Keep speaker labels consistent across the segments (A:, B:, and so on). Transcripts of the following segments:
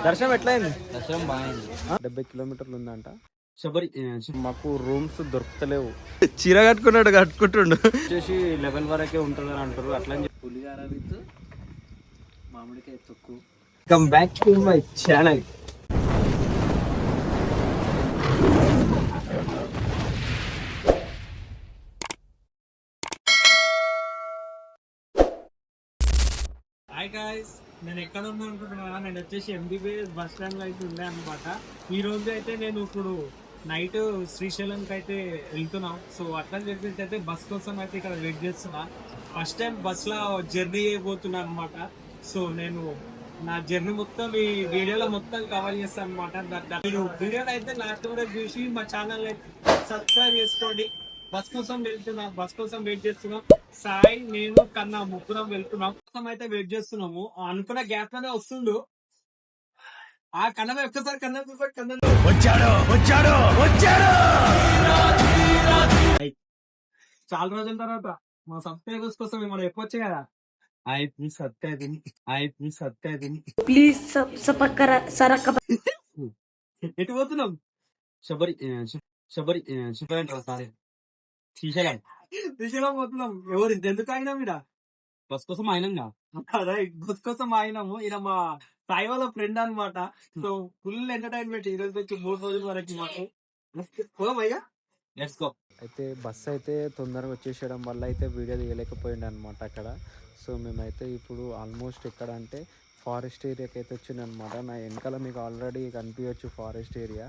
A: దర్శనం ఎట్లయింది?
B: దర్శనం బాగుంది.
A: 70 కిలోమీటర్లు ఉందంట.
B: శబరి
A: మాకు రూమ్స్ దొరుకుతలేవు.
B: చీర కట్టుకున్నాడు కట్టుకుంటుండు.
A: వచ్చేసి 11 వరకే ఉంటుందని అంటారు. అట్లా అని చెప్పి
B: పులిగార విత్ మామిడికాయ తొక్కు.
A: Come back to my channel.
C: Hi guys, నేను ఎక్కడ ఉన్నా అనుకుంటున్నా. నేను వచ్చేసి ఎంబీబీఎస్ బస్ స్టాండ్ లో అయితే ఉండే అనమాట. ఈ రోజు అయితే నేను ఇప్పుడు నైట్ శ్రీశైలంకి అయితే వెళ్తున్నాం. సో అట్లా చెప్పేసి అయితే బస్ కోసం అయితే ఇక్కడ వెయిట్ చేస్తున్నా. ఫస్ట్ టైం బస్ లో జర్నీ చేయబోతున్నా అనమాట. సో నేను నా జర్నీ మొత్తం ఈ వీడియోలో మొత్తం కవర్ చేస్తాను అనమాట. మీరు వీడియోలో అయితే లాస్ట్ వరకు చూసి మా ఛానల్ సబ్స్క్రైబ్ చేసుకోండి. బస్ కోసం వెయిట్ చేస్తున్నాం. సాయి, నేను, కన్నా ముగ్గురం వెళ్తున్నాం. కోసం అయితే వెయిట్ చేస్తున్నాము. అనుకున్న గ్యాప్ లోనే వస్తుండు. ఆ కన్నా ఒక్కసారి కన్నా చాలా రోజుల తర్వాత మా సబ్స్క్రైబర్స్ కోసం మనం ఎక్కువ వచ్చాయి కదా.
D: ప్లీజ్
C: ఎటు పోతున్నాం?
B: శబరి శ్రీశైలం
C: శ్రీశైలం పోతున్నాం. ఎవరు ఎందుకు అయినాం ఇడ?
B: బస్ కోసం అయినా
C: బస్ కోసం అయినాము. ఈయన మా సాయి వాళ్ళ ఫ్రెండ్ అనమాట. సో ఫుల్ ఎంటర్టైన్మెంట్ ఈ రోజు నుంచి 3 రోజుల వరకు మాకు. పోదాం అయ్యా,
B: లెట్స్ గో.
A: అయితే బస్సు అయితే తొందరగా వచ్చేసేయడం వల్ల అయితే వీడియో తీయలేకపోయింది అనమాట అక్కడ. సో మేమైతే ఇప్పుడు ఆల్మోస్ట్ ఎక్కడ అంటే ఫారెస్ట్ ఏరియాకి అయితే వచ్చిందనమాట. నా వెనకాల మీకు ఆల్రెడీ కనిపించవచ్చు ఫారెస్ట్ ఏరియా.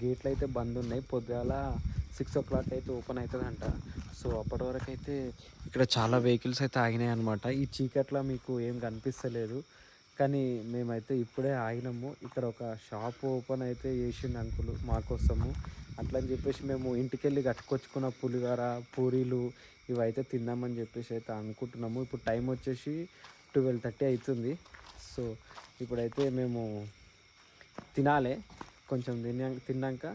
A: గేట్లు అయితే బంద్ ఉన్నాయి. పొద్దుగాల 6 o'clock అయితే ఓపెన్ అవుతుందంట. సో అప్పటి వరకు అయితే ఇక్కడ చాలా వెహికల్స్ అయితే ఆగినాయి అనమాట. ఈ చీకట్లో మీకు ఏం కనిపిస్తలేదు, కానీ మేమైతే ఇప్పుడే ఆగినాము. ఇక్కడ ఒక షాప్ ఓపెన్ అయితే చేసిండు అంకులు మా కోసము. అట్లా అని చెప్పేసి మేము ఇంటికి వెళ్ళి కట్టుకొచ్చుకున్న పులిగార, పూరీలు ఇవైతే తిందామని చెప్పేసి అయితే అనుకుంటున్నాము. ఇప్పుడు టైం వచ్చేసి 12:30 అవుతుంది. సో ఇప్పుడైతే మేము తినాలి. కొంచెం తిన్నాక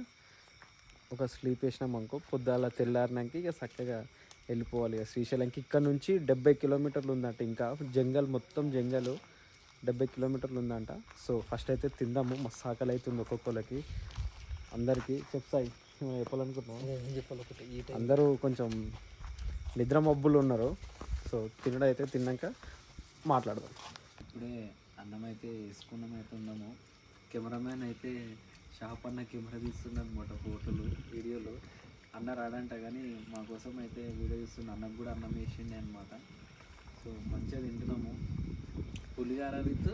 A: ఒక స్లీప్ వేసినాం అనుకో, పొద్దుల తెల్లారినాక ఇక చక్కగా వెళ్ళిపోవాలి ఇక శ్రీశైలంకి. ఇక్కడ నుంచి 70 కిలోమీటర్లు ఉందంట. ఇంకా జంగల్, మొత్తం జంగల్ 70 కిలోమీటర్లు ఉందంట. సో ఫస్ట్ అయితే తిందాము. మస్తు ఆకలి అవుతుంది ఒక్కొక్కరికి, అందరికీ. చెప్తాయి చెప్పాలనుకుంటున్నాం. అందరూ కొంచెం నిద్ర మబ్బులు ఉన్నారు. సో తినడం అయితే తిన్నాక మాట్లాడదాం.
B: ఇప్పుడే అన్నం అయితే వేసుకున్నాం అయితే ఉన్నాము. కెమెరామ్యాన్ అయితే షాప్ అన్న కెమెరా తీస్తుంది అనమాట. ఫోటోలు వీడియోలు అన్న రాడంట, కానీ మా కోసం అయితే వీడియో తీస్తుంది. అన్నకు కూడా అన్నం వేసిండే అనమాట. సో మంచిగా తింటున్నాము. పులిహార విత్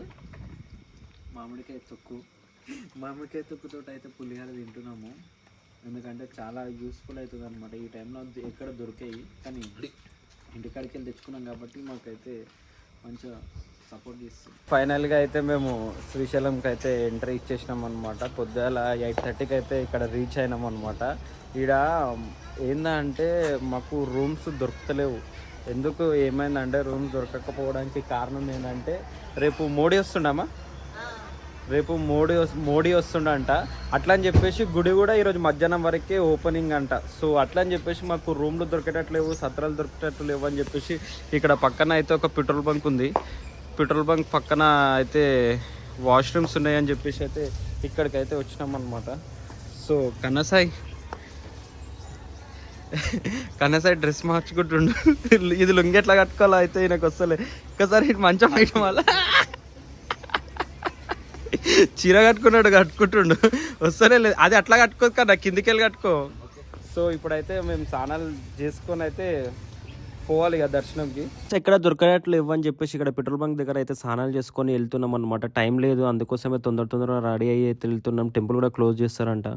B: మామిడికాయ తొక్కు. మామిడికాయ తొక్కుతో అయితే పులిహార తింటున్నాము. ఎందుకంటే చాలా యూస్ఫుల్ అవుతుంది అనమాట. ఈ టైంలో ఎక్కడ దొరికాయి, కానీ ఇంటికాడికి వెళ్ళి తెచ్చుకున్నాం కాబట్టి మాకైతే మంచిగా సపోర్ట్ చేస్తుంది.
A: ఫైనల్గా అయితే మేము శ్రీశైలంకి అయితే ఎంట్రీ ఇచ్చేసినాం అనమాట. పొద్దుగాల 8:30కి అయితే ఇక్కడ రీచ్ అయినాం అనమాట. ఈడ ఏందంటే మాకు రూమ్స్ దొరుకుతలేవు. ఎందుకు ఏమైందంటే రూమ్స్ దొరకకపోవడానికి కారణం ఏంటంటే రేపు మోడీ వస్తుండమా, రేపు మోడీ వస్తుండంట. అట్లా అని చెప్పేసి గుడి కూడా ఈరోజు మధ్యాహ్నం వరకే ఓపెనింగ్ అంట. సో అట్లా అని చెప్పేసి మాకు రూమ్లు దొరికేటట్లేవు, సత్రాలు దొరికేటట్లు లేవు అని చెప్పేసి ఇక్కడ పక్కన అయితే ఒక పెట్రోల్ బంక్ ఉంది. పెట్రోల్ బంక్ పక్కన అయితే వాష్రూమ్స్ ఉన్నాయని చెప్పేసి అయితే ఇక్కడికైతే వచ్చినాం అనమాట. సో కన్నసాయి డ్రెస్ మార్చుకుంటుండు. ఇది లుంగి ఎట్లా కట్టుకోవాలో అయితే ఈయనకు వస్తలే. ఒకసారి మంచం వేయటం వల్ల చీర కట్టుకున్నాడు కట్టుకుంటుండు, వస్తలే లేదు. అది అట్లా కట్టుకోదు కదా, కిందికి వెళ్ళి కట్టుకో. సో ఇప్పుడైతే మేము స్నానాలు చేసుకొని అయితే పోవాలి ఇక దర్శనంకి. ఇక్కడ దొరకట్లు ఇవ్వని చెప్పేసి ఇక్కడ పెట్రోల్ బంక్ దగ్గర అయితే స్నానాలు చేసుకొని వెళ్తున్నాం అనమాట. టైం లేదు, అందుకోసమే తొందరగా రెడీ అయ్యి అయితే వెళ్తున్నాం. టెంపుల్ కూడా క్లోజ్ చేస్తారంట.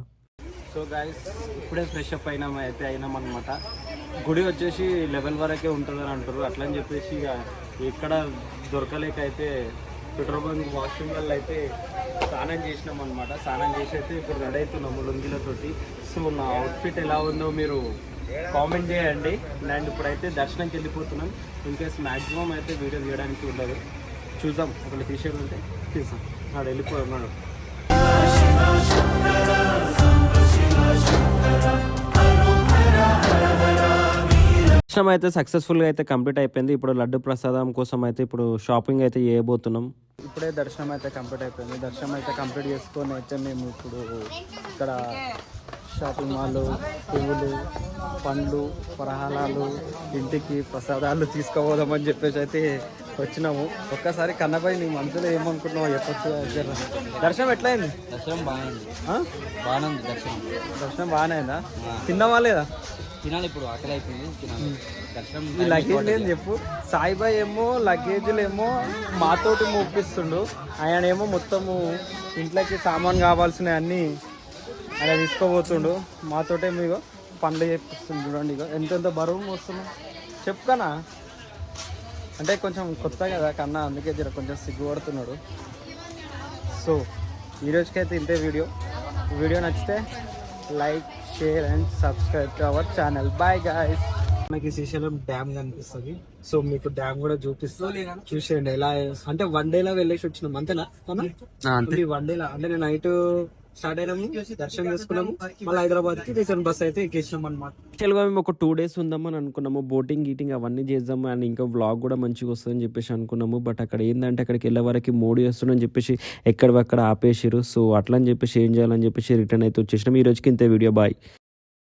A: సో గైస్ ఇప్పుడే ఫ్రెష్ అప్ అయినాం అనమాట. గుడి వచ్చేసి 11 వరకే ఉంటుందని అంటారు. అట్లా అని చెప్పేసి ఇక ఎక్కడ దొరకలేక అయితే పెట్రోల్ బంక్ వాష్రూమ్ వల్ల అయితే స్నానం చేసినాం అనమాట. స్నానం చేసి అయితే ఇప్పుడు రెడీ అవుతున్నాము లుంగిలతోటి. సో నా అవుట్ఫిట్ ఎలా ఉందో మీరు కామెంట్ చేయండి. అండ్ ఇప్పుడైతే దర్శనంకి వెళ్ళిపోతున్నాం. ఇన్కేస్ మ్యాక్సిమం అయితే వీడియో తీయడానికి ఉండదు. చూద్దాం, ఒకళ్ళు తీసేది ఉంటే తీసాం. నాడు వెళ్ళిపోతున్నాడు. దర్శనం అయితే సక్సెస్ఫుల్గా అయితే కంప్లీట్ అయిపోయింది. ఇప్పుడు లడ్డు ప్రసాదం కోసం అయితే ఇప్పుడు షాపింగ్ అయితే చేయబోతున్నాం. ఇప్పుడే దర్శనం అయితే కంప్లీట్ అయిపోయింది. దర్శనం అయితే కంప్లీట్ చేసుకొని అయితే మేము ఇప్పుడు ఇక్కడ షాపింగ్ మాల్, పువ్వులు, పండ్లు, పరహారాలు, ఇంటికి ప్రసాదాలు తీసుకుపోదామని చెప్పేసి అయితే వచ్చినాము. ఒక్కసారి కన్నపై నీ మనసులో ఏమనుకుంటున్నావు చెప్పొచ్చు. దర్శనం ఎట్లయింది?
B: దర్శనం బాగుంది,
A: ఆ?
B: బాగుంది దర్శనం.
A: దర్శనం బాగానే అయిందా? తిన్నావా లేదా?
B: తినాలి, ఇప్పుడు ఆకలి అయిపోయింది, తినాలి. దర్శనం
A: ఈ లగేజ్ ఏం చెప్పు. సాయిబాయ్ ఏమో లగేజ్లు ఏమో మాతోటి మోపిస్తుండు, ఆయనేమో మొత్తము ఇంట్లోకి సామాన్ కావాల్సినవి అన్నీ ఆయన తీసుకోబోతుండు. మాతోటే మీకు పనులు చేపిస్తుంది. చూడండి ఇక ఎంతెంత బరువు మోస్తున్నాం చెప్పుకనా. అంటే కొంచెం కొత్త కదా కన్నా, అందుకే జర కొంచెం సిగ్గుపడుతున్నాడు. సో ఈరోజుకైతే ఇంతే వీడియో నచ్చితే like, share and subscribe to our channel. Bye guys.
C: మనకి శ్రీశైలం డ్యామ్ కనిపిస్తుంది. సో మీకు డ్యామ్ కూడా చూపిస్తూ చూసేయండి ఎలా. అంటే 1 డేలా వెళ్ళేసి వచ్చినాం అంతేనా?
A: అంతే.
C: 1 డేలా అంటే నేను నైట్ స్టార్ట్ అయినాము, దర్శనం చేసుకున్నాము, మళ్ళీ హైదరాబాద్ కి రిటర్న్ బస్ అయితే ఎక్కేసినాం అనమాట.
A: యాక్చువల్గా మేము ఒక 2 days ఉందామని అనుకున్నాము. బోటింగ్ గీటింగ్ అవన్నీ చేద్దాము అండ్ ఇంకా వ్లాగ్ కూడా మంచిగా వస్తుందని చెప్పేసి అనుకున్నాము. బట్ అక్కడ ఏంటంటే అక్కడికి వెళ్ళే వరకు మోడీ వస్తుందని చెప్పేసి ఎక్కడక్కడ ఆపేసారు. సో అట్లా అని చెప్పేసి ఏం చేయాలని చెప్పేసి రిటర్న్ అయితే వచ్చేసినాం. ఈ రోజుకి ఇంతే వీడియో. బాయ్.